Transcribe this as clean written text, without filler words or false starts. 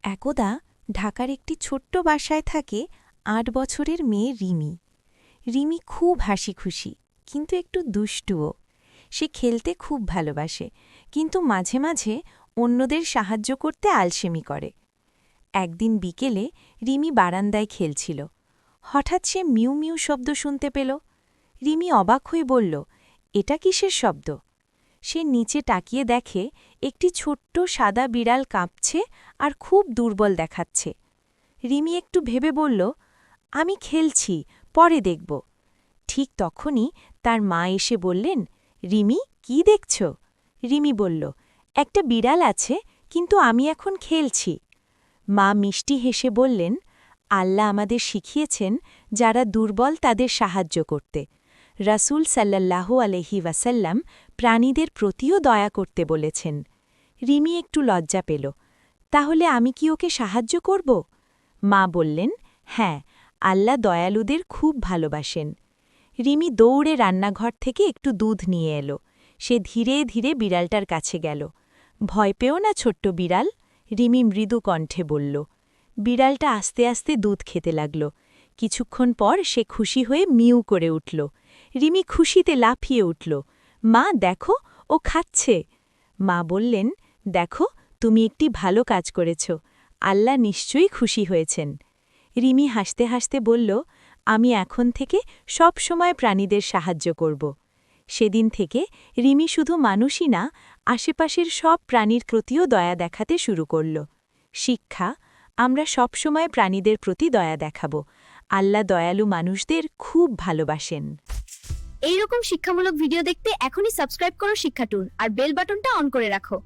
একদা ঢাকার একটি ছোট্ট বাসায় থাকে ৮ বছরের মেয়ে রিমি। রিমি খুব হাসিখুশি, কিন্তু একটু দুষ্টুও। সে খেলতে খুব ভালোবাসে, কিন্তু মাঝে মাঝে অন্যদের সাহায্য করতে আলসেমি করে। একদিন বিকেলে রিমি বারান্দায় খেলছিল। হঠাৎ সে মিউ মিউ শব্দ শুনতে পেল। রিমি অবাক হয়ে বলল, এটা কিসের শব্দ? সে নিচে তাকিয়ে দেখে একটি ছোট্ট সাদা বিড়াল কাঁপছে আর খুব দুর্বল দেখাচ্ছে। রিমি একটু ভেবে বলল, আমি খেলছি, পরে দেখব। ঠিক তখনই তার মা এসে বললেন, রিমি, কি দেখছ? রিমি বলল, একটা বিড়াল আছে, কিন্তু আমি এখন খেলছি। মা মিষ্টি হেসে বললেন, আল্লাহ আমাদের শিখিয়েছেন যারা দুর্বল তাদের সাহায্য করতে। রাসূল সাল্লাল্লাহু আলাইহি ওয়াসাল্লাম প্রাণীদের প্রতিও দয়া করতে বলেছেন। রিমি একটু লজ্জা পেল। তাহলে আমি কি ওকে সাহায্য করব? মা বললেন, হ্যাঁ, আল্লাহ দয়ালুদের খুব ভালোবাসেন। রিমি দৌড়ে রান্নাঘর থেকে একটু দুধ নিয়ে এলো। সে ধীরে ধীরে বিড়ালটার কাছে গেল। ভয় পেও না ছোট্ট বিড়াল, রিমি মৃদু কণ্ঠে বলল। বিড়ালটা আস্তে আস্তে দুধ খেতে লাগল। কিছুক্ষণ পর সে খুশি হয়ে মিউ করে উঠল। রিমি খুশিতে লাফিয়ে উঠল। মা, দেখো, ও খাচ্ছে। মা বললেন, দেখো, তুমি একটি ভালো কাজ করেছ। আল্লাহ নিশ্চয়ই খুশি হয়েছেন। রিমি হাসতে হাসতে বলল, আমি এখন থেকে সব সময় প্রাণীদের সাহায্য করব। সেদিন থেকে রিমি শুধু মানুষই না, আশেপাশের সব প্রাণীর প্রতিও দয়া দেখাতে শুরু করল। শিক্ষা, আমরা সবসময় প্রাণীদের প্রতি দয়া দেখাব। আল্লাহ দয়ালু মানুষদের খুব ভালোবাসেন। এই রকম শিক্ষামূলক ভিডিও দেখতে এখনই সাবস্ক্রাইব করো শিক্ষা টুল আর বেল বাটনটা অন করে রাখো।